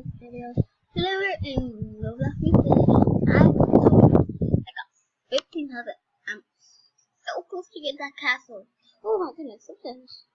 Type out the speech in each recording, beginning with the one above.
this video. Today we're in Roblox Infinity. I got 1500. I'm so close to get that castle. Oh my goodness, look at this.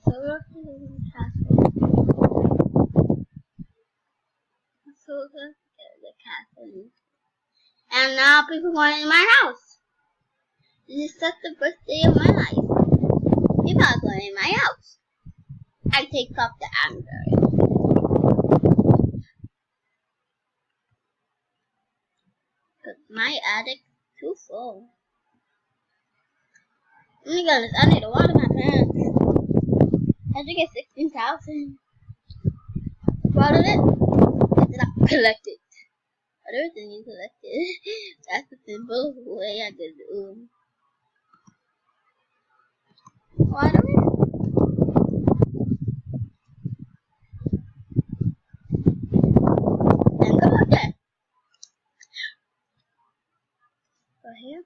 So we're up to the castle. So we're going to get the castle. And now people want in my house. This is such the first day of my life. People are going in my house. I take off the anger. Cause my attic too full. Oh my goodness, I need to water my plants. I think it's 16,000. Watered it. It did not collect it. But everything you collected. That's the simple way I could do. Water it. And go up there. Go here.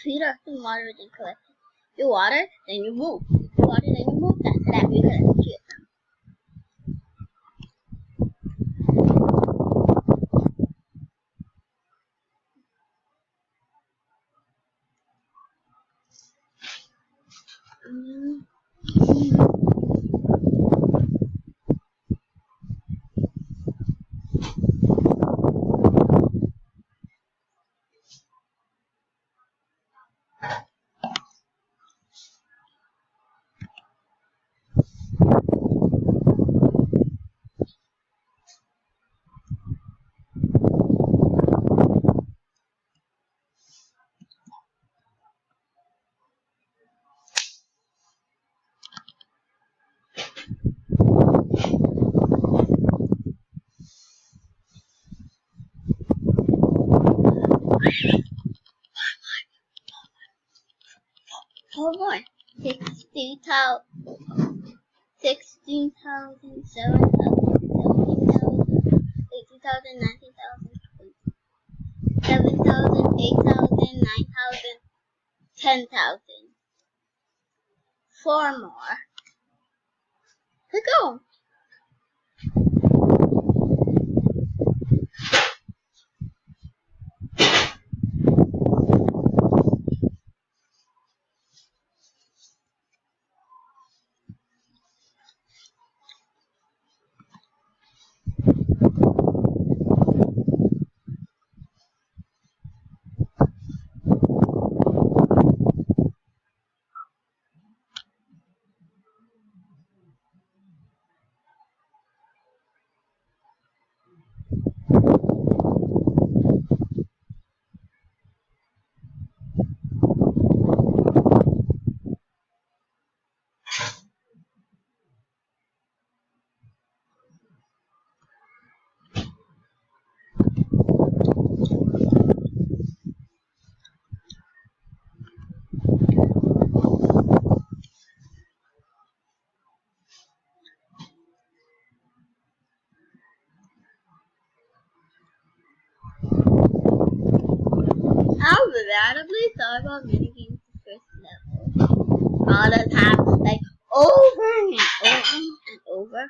Feed off the water and collect it. You water, then you move. You water, then you move. That's that we collect it. Oh boy, 16,000, 16,000, 7,000, 17,000, 18,000, 19,000, 7,000, 8,000, 9,000, 10,000. 4 more. Let's go. I'm regrettably sorry about minigames the first level. All the time, like over and over and over.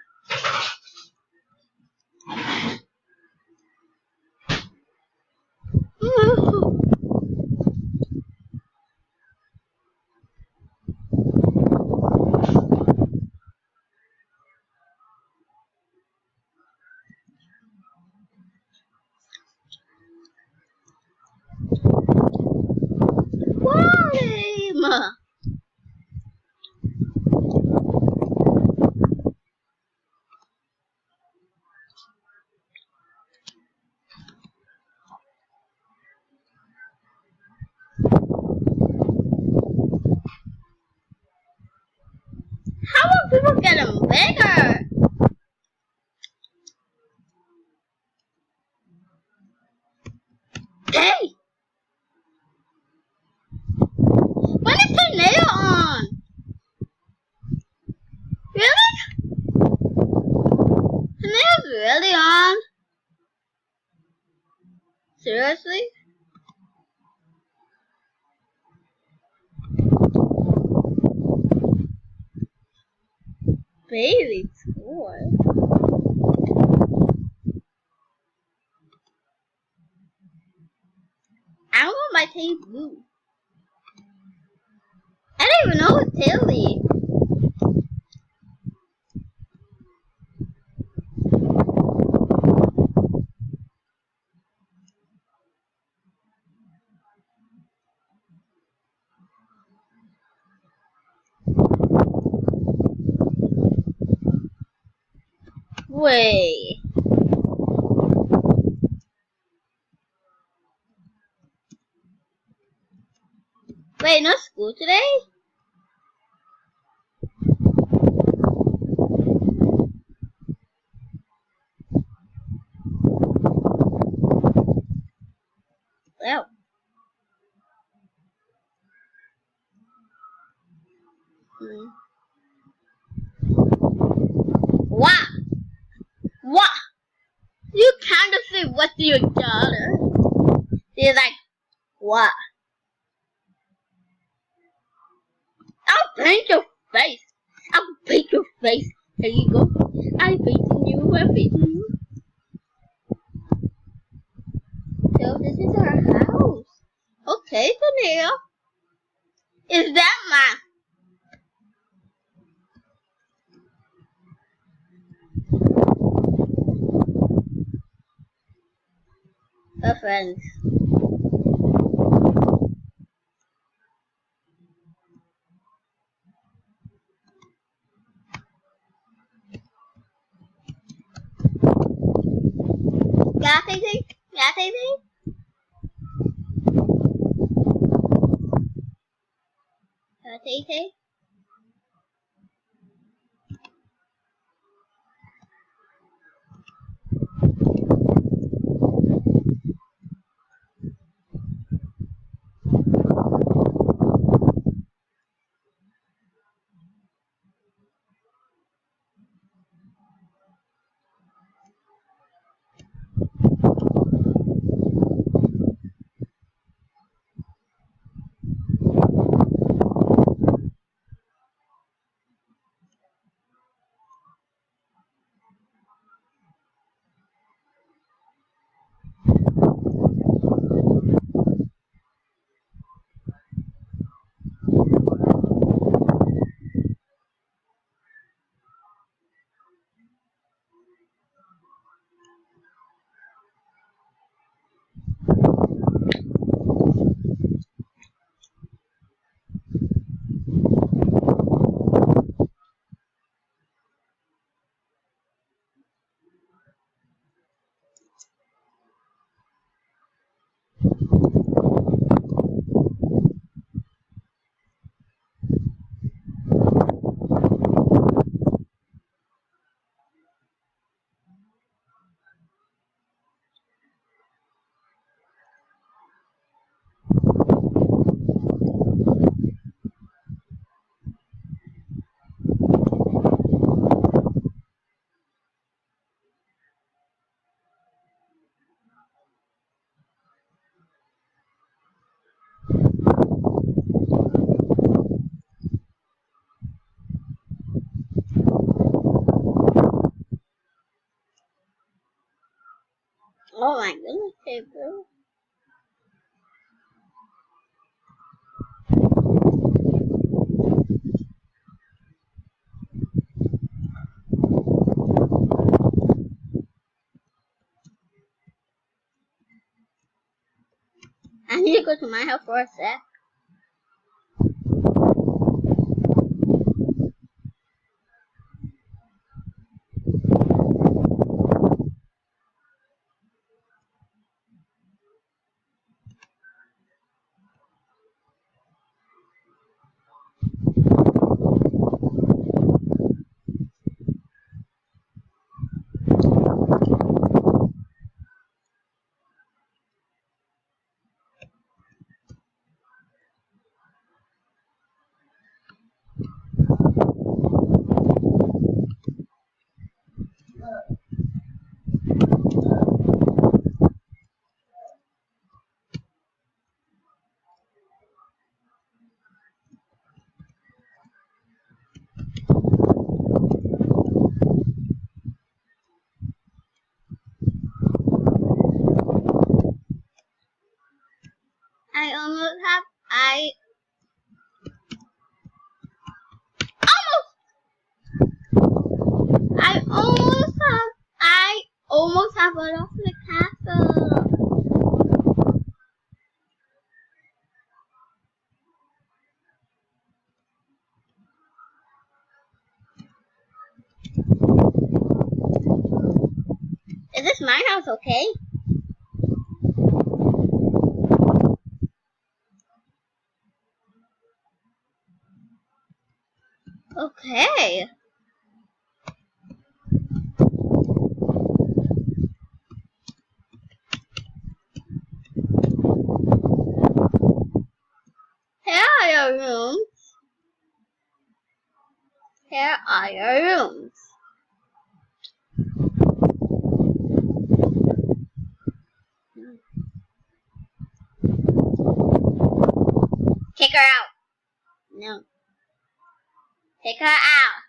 Why? How are people getting bigger? Hey! When is tornado on? Really? Tornado's really on? Seriously? Baby toy. I don't want my tail blue. I don't even know what tail is. Wait. Wait, no school today? Well. What? What? You kind of say what to your daughter. She's like, what? I'll paint your face. I'll paint your face. There you go. I'm painting you. I'm painting you. So this is our house. Okay, Danielle. Is that my friends? Got anything? Got anything? Got anything? Oh my goodness, hey bro. I need to go to my house for a sec. It's my house, okay? Okay. Here are your rooms. Here are your rooms. Take her out. No. Take her out.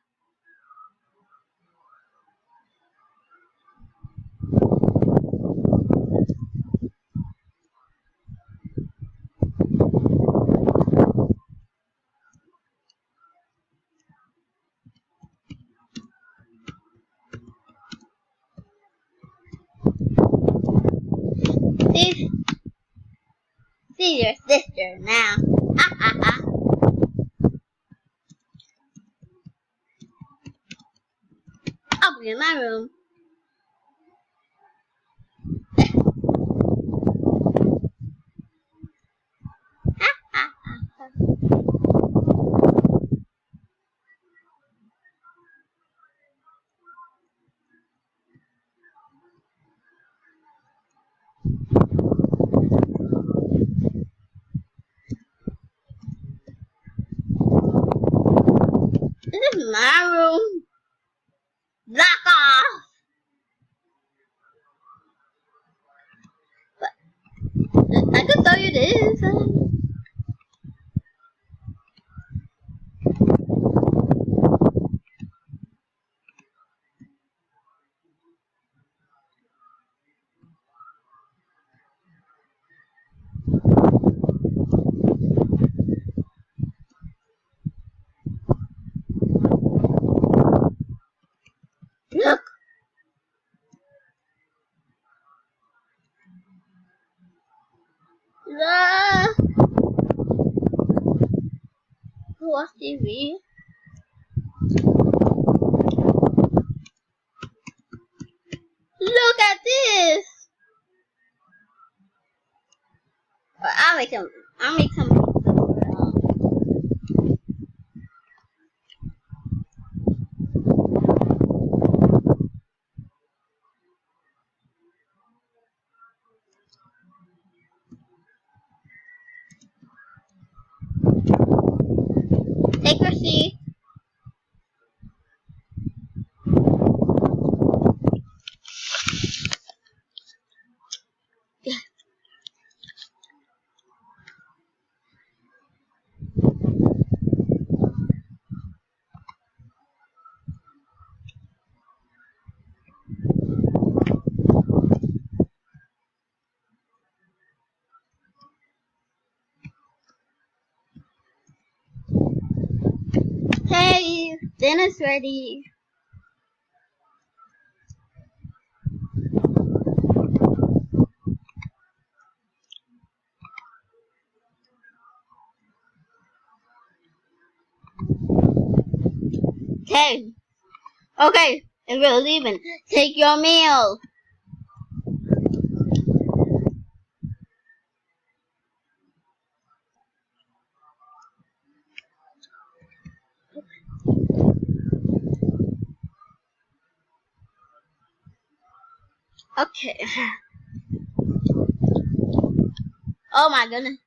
See your sister now. Ha ha ha. I'll be in my room. Ha ha ha. This is my room. Block off. But I could tell you this. Look. Watch TV. Look at this. But I'll make some pizza for Take your seat. Hey, dinner's ready. Okay. Okay, if we're leaving, take your meal. Okay. Oh my goodness.